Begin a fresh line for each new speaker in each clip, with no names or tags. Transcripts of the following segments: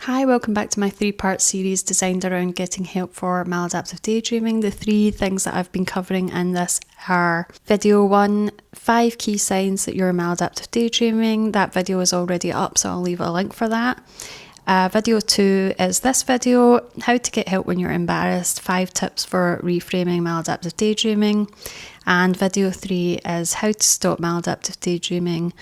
Hi, welcome back to my 3-part series designed around getting help for maladaptive daydreaming. The 3 things that I've been covering in this are video 1, 5 key signs that you're maladaptive daydreaming. That video is already up, so I'll leave a link for that. Video 2 is this video, how to get help when you're embarrassed, 5 tips for reframing maladaptive daydreaming. And video 3 is how to stop maladaptive daydreaming,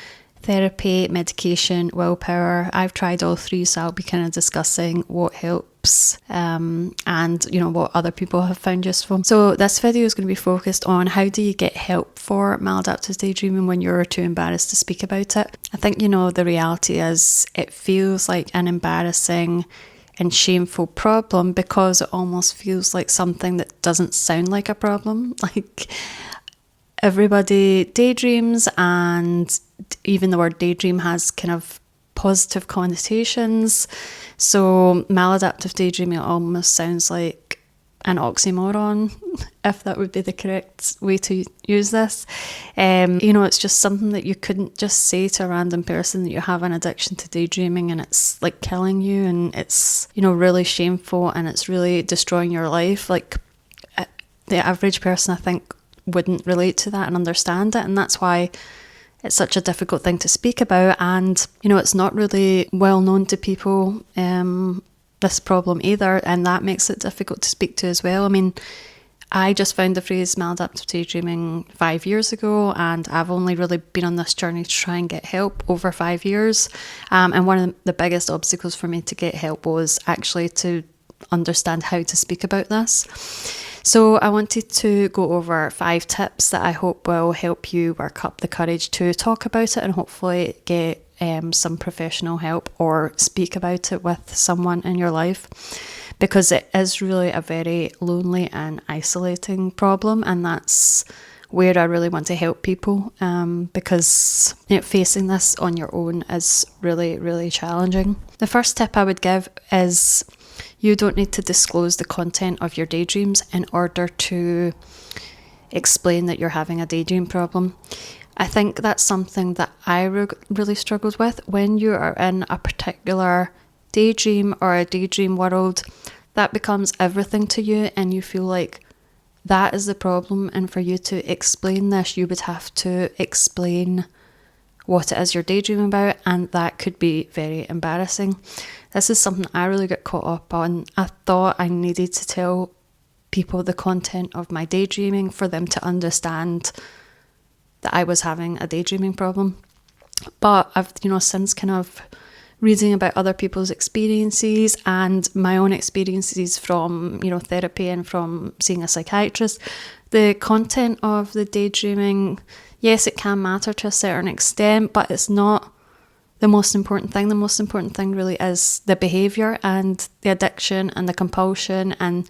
therapy, medication, willpower. I've tried all 3, so I'll be kind of discussing what helps and what other people have found useful. So this video is going to be focused on how do you get help for maladaptive daydreaming when you're too embarrassed to speak about it. I think the reality is it feels like an embarrassing and shameful problem because it almost feels like something that doesn't sound like a problem. Like everybody daydreams, and even the word daydream has kind of positive connotations. So maladaptive daydreaming almost sounds like an oxymoron, if that would be the correct way to use this. It's just something that you couldn't just say to a random person that you have an addiction to daydreaming and it's like killing you, and it's, really shameful, and it's really destroying your life. Like the average person, I think, wouldn't relate to that and understand it, and that's why it's such a difficult thing to speak about. And it's not really well known to people, this problem either, and that makes it difficult to speak to as well. I mean, I just found the phrase maladaptive daydreaming 5 years ago, and I've only really been on this journey to try and get help over 5 years, and one of the biggest obstacles for me to get help was actually to understand how to speak about this. So I wanted to go over 5 tips that I hope will help you work up the courage to talk about it and hopefully get some professional help or speak about it with someone in your life, because it is really a very lonely and isolating problem, and that's where I really want to help people, because facing this on your own is really, really challenging. The first tip I would give is you don't need to disclose the content of your daydreams in order to explain that you're having a daydream problem. I think that's something that I really struggled with. When you are in a particular daydream or a daydream world, that becomes everything to you, and you feel like that is the problem. And for you to explain this, you would have to explain what it is you're daydreaming about, and that could be very embarrassing. This is something I really got caught up on. I thought I needed to tell people the content of my daydreaming for them to understand that I was having a daydreaming problem. But I've, since kind of reading about other people's experiences and my own experiences from, therapy and from seeing a psychiatrist, the content of the daydreaming, yes, it can matter to a certain extent, but it's not the most important thing. The most important thing really is the behaviour and the addiction and the compulsion and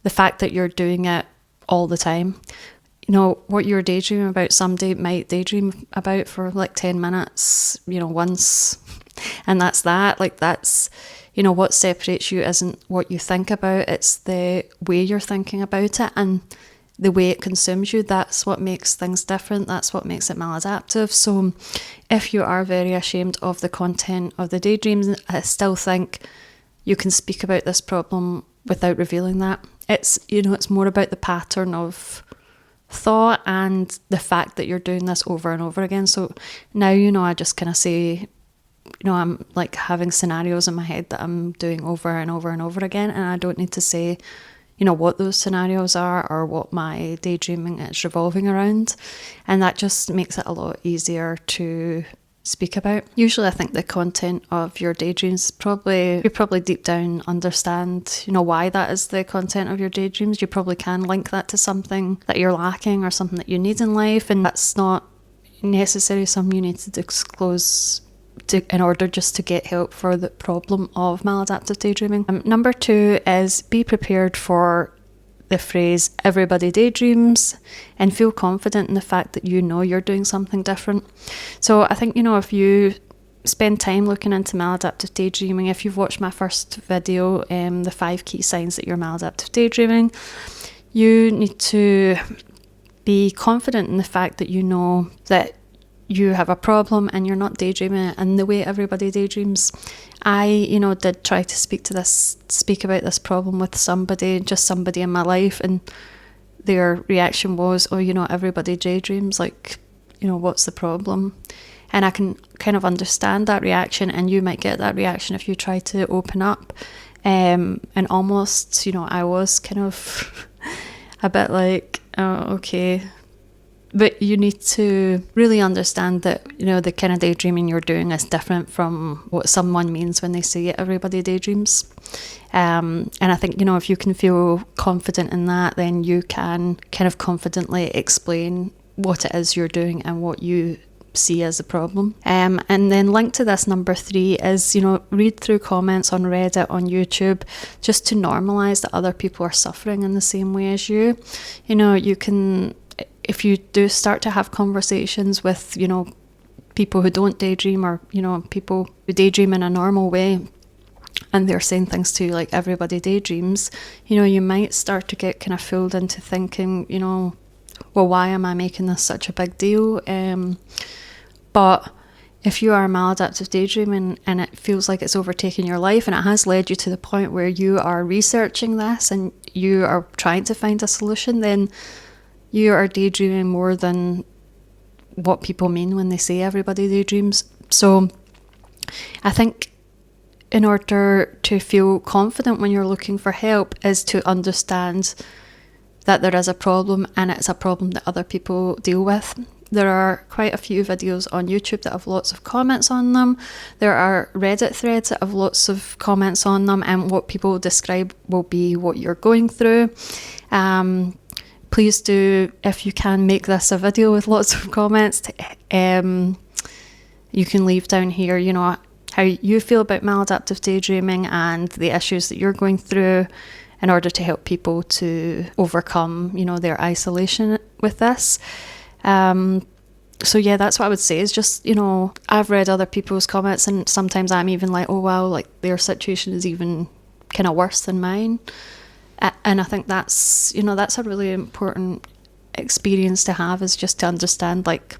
the fact that you're doing it all the time. What you're daydreaming about, somebody might daydream about for like 10 minutes, once, and that's that. Like that's, what separates you isn't what you think about, it's the way you're thinking about it and the way it consumes you. That's what makes things different. That's what makes it maladaptive. So if you are very ashamed of the content of the daydreams, I still think you can speak about this problem without revealing that. It's, it's more about the pattern of thought and the fact that you're doing this over and over again. So now, I just kind of say, I'm like having scenarios in my head that I'm doing over and over and over again, and I don't need to say what those scenarios are or what my daydreaming is revolving around, and that just makes it a lot easier to speak about. Usually I think the content of your daydreams, you probably deep down understand why that is the content of your daydreams. You probably can link that to something that you're lacking or something that you need in life, and that's not necessarily something you need to disclose in order just to get help for the problem of maladaptive daydreaming. Number 2 is be prepared for the phrase everybody daydreams, and feel confident in the fact that you're doing something different. So I think if you spend time looking into maladaptive daydreaming, if you've watched my first video, the 5 key signs that you're maladaptive daydreaming, you need to be confident in the fact that that you have a problem and you're not daydreaming in the way everybody daydreams. I, did try to speak about this problem with somebody in my life, and their reaction was, oh, everybody daydreams, like, what's the problem? And I can kind of understand that reaction, and you might get that reaction if you try to open up. And almost, I was kind of a bit like, oh, okay. But you need to really understand that, the kind of daydreaming you're doing is different from what someone means when they say everybody daydreams. And I think, if you can feel confident in that, then you can kind of confidently explain what it is you're doing and what you see as a problem. And then linked to this, number 3 is, read through comments on Reddit, on YouTube, just to normalize that other people are suffering in the same way as you. You can, if you do start to have conversations with, people who don't daydream, or, people who daydream in a normal way, and they're saying things to you like everybody daydreams, you might start to get kind of fooled into thinking, well, why am I making this such a big deal? But if you are maladaptive daydreaming and it feels like it's overtaking your life, and it has led you to the point where you are researching this and you are trying to find a solution, then you are daydreaming more than what people mean when they say everybody daydreams. So I think in order to feel confident when you're looking for help is to understand that there is a problem, and it's a problem that other people deal with. There are quite a few videos on YouTube that have lots of comments on them. There are Reddit threads that have lots of comments on them, and what people describe will be what you're going through. Please do, if you can, make this a video with lots of comments. You can leave down here, how you feel about maladaptive daydreaming and the issues that you're going through, in order to help people to overcome, their isolation with this. So yeah, that's what I would say, is just, I've read other people's comments, and sometimes I'm even like, oh wow, like their situation is even kind of worse than mine. And I think that's, that's a really important experience to have, is just to understand like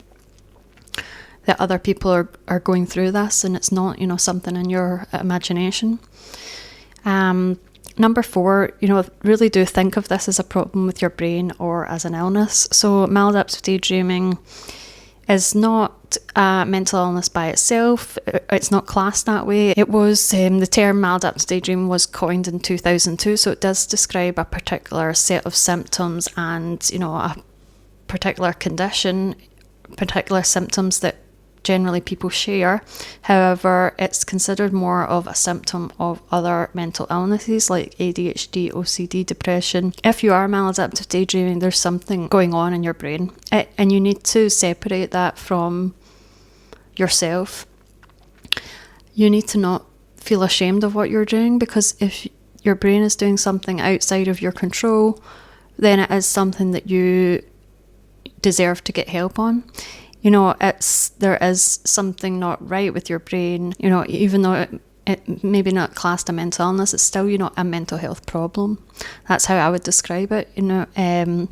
that other people are going through this, and it's not, something in your imagination. Number 4, really do think of this as a problem with your brain or as an illness. So maladaptive daydreaming is not a mental illness by itself. It's not classed that way. It was, the term maladaptive daydreaming was coined in 2002, so it does describe a particular set of symptoms and, a particular condition, particular symptoms that generally people share. However, it's considered more of a symptom of other mental illnesses like ADHD, OCD, depression. If you are maladaptive daydreaming, there's something going on in your brain, and you need to separate that from yourself. You need to not feel ashamed of what you're doing, because if your brain is doing something outside of your control, then it is something that you deserve to get help on. There is something not right with your brain, even though it maybe not classed a mental illness, it's still, a mental health problem. That's how I would describe it, and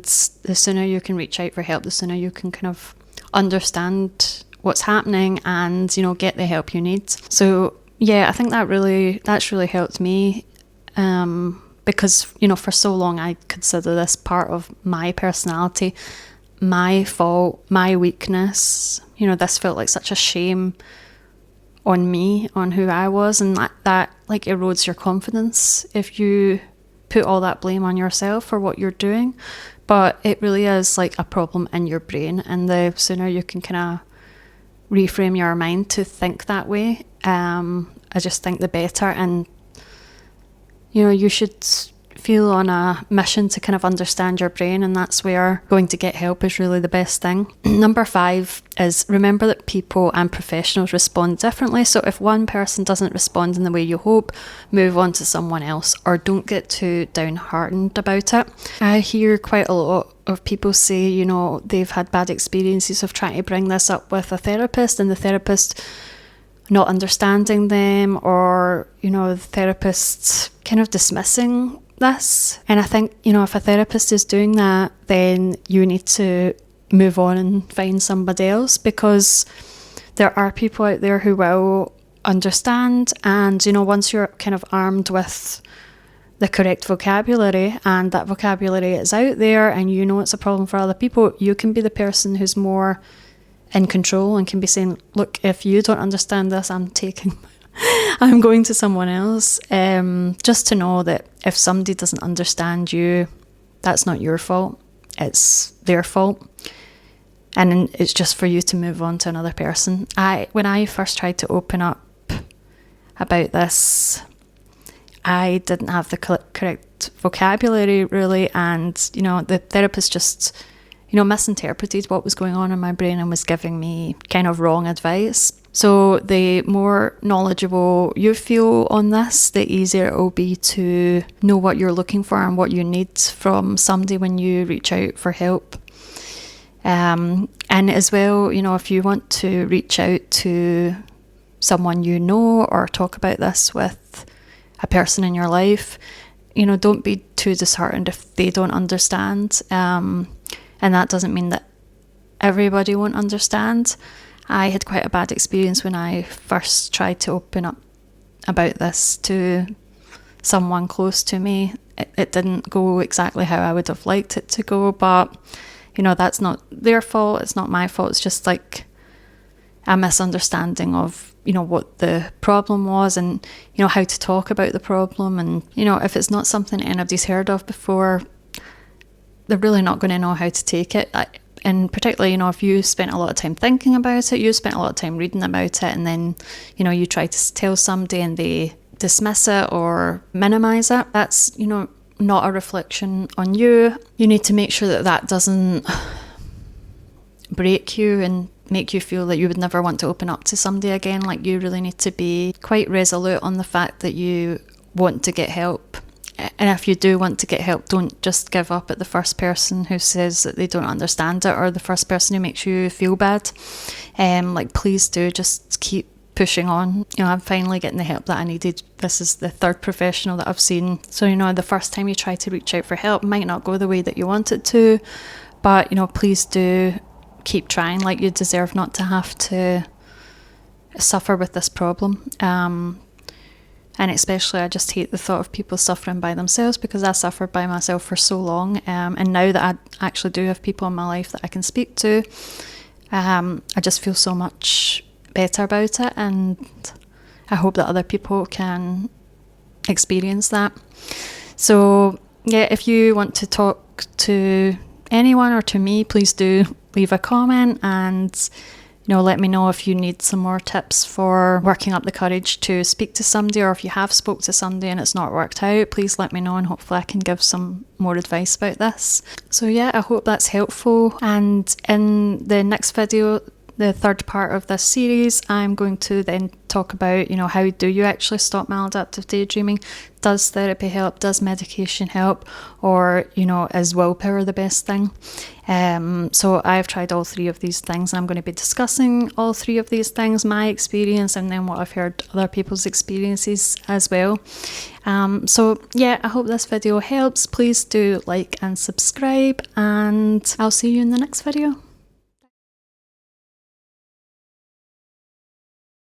the sooner you can reach out for help, the sooner you can kind of understand what's happening and, get the help you need. So yeah, I think that's really helped me, because, for so long I consider this part of my personality, my fault, my weakness. This felt like such a shame on me, on who I was, and that like erodes your confidence if you put all that blame on yourself for what you're doing. But it really is like a problem in your brain, and the sooner you can kind of reframe your mind to think that way, I just think the better. And you should feel on a mission to kind of understand your brain, and that's where going to get help is really the best thing. Number 5 is remember that people and professionals respond differently. So if one person doesn't respond in the way you hope, move on to someone else, or don't get too downhearted about it. I hear quite a lot of people say, they've had bad experiences of trying to bring this up with a therapist, and the therapist not understanding them, or, the therapist kind of dismissing this. And I think, if a therapist is doing that, then you need to move on and find somebody else, because there are people out there who will understand. And, you know, once you're kind of armed with the correct vocabulary, and that vocabulary is out there, and you know it's a problem for other people, you can be the person who's more in control and can be saying, look, if you don't understand this, I'm going to someone else. Just to know that if somebody doesn't understand you, that's not your fault, it's their fault. And it's just for you to move on to another person. When I first tried to open up about this, I didn't have the correct vocabulary, really, and, you know, the therapist just, you know, misinterpreted what was going on in my brain and was giving me kind of wrong advice. So the more knowledgeable you feel on this, the easier it will be to know what you're looking for and what you need from somebody when you reach out for help. And as well, you know, if you want to reach out to someone you know or talk about this with a person in your life, you know, don't be too disheartened if they don't understand. And that doesn't mean that everybody won't understand. I had quite a bad experience when I first tried to open up about this to someone close to me. It didn't go exactly how I would have liked it to go, but, you know, that's not their fault, it's not my fault, it's just like a misunderstanding of, you know, what the problem was and, you know, how to talk about the problem. And, you know, if it's not something anybody's heard of before, they're really not going to know how to take it. And particularly, you know, if you spent a lot of time thinking about it, you spent a lot of time reading about it, and then, you know, you try to tell somebody and they dismiss it or minimise it, that's, you know, not a reflection on you. You need to make sure that that doesn't break you and make you feel that you would never want to open up to somebody again. Like, you really need to be quite resolute on the fact that you want to get help. And if you do want to get help, don't just give up at the first person who says that they don't understand it, or the first person who makes you feel bad. Like, please do just keep pushing on. You know, I'm finally getting the help that I needed. This is the third professional that I've seen. So, you know, the first time you try to reach out for help might not go the way that you want it to, but, you know, please do keep trying. Like, you deserve not to have to suffer with this problem. And especially, I just hate the thought of people suffering by themselves, because I suffered by myself for so long. And now that I actually do have people in my life that I can speak to, I just feel so much better about it. And I hope that other people can experience that. So, yeah, if you want to talk to anyone or to me, please do leave a comment, and, you know, let me know if you need some more tips for working up the courage to speak to somebody, or if you have spoke to somebody and it's not worked out, please let me know, and hopefully I can give some more advice about this. So yeah, I hope that's helpful. And in the next video, the third part of this series, I'm going to then talk about, you know, how do you actually stop maladaptive daydreaming? Does therapy help? Does medication help? Or, you know, is willpower the best thing? So I've tried all three of these things, and I'm going to be discussing all three of these things, my experience, and then what I've heard other people's experiences as well. So yeah, I hope this video helps. Please do like and subscribe, and I'll see you in the next video.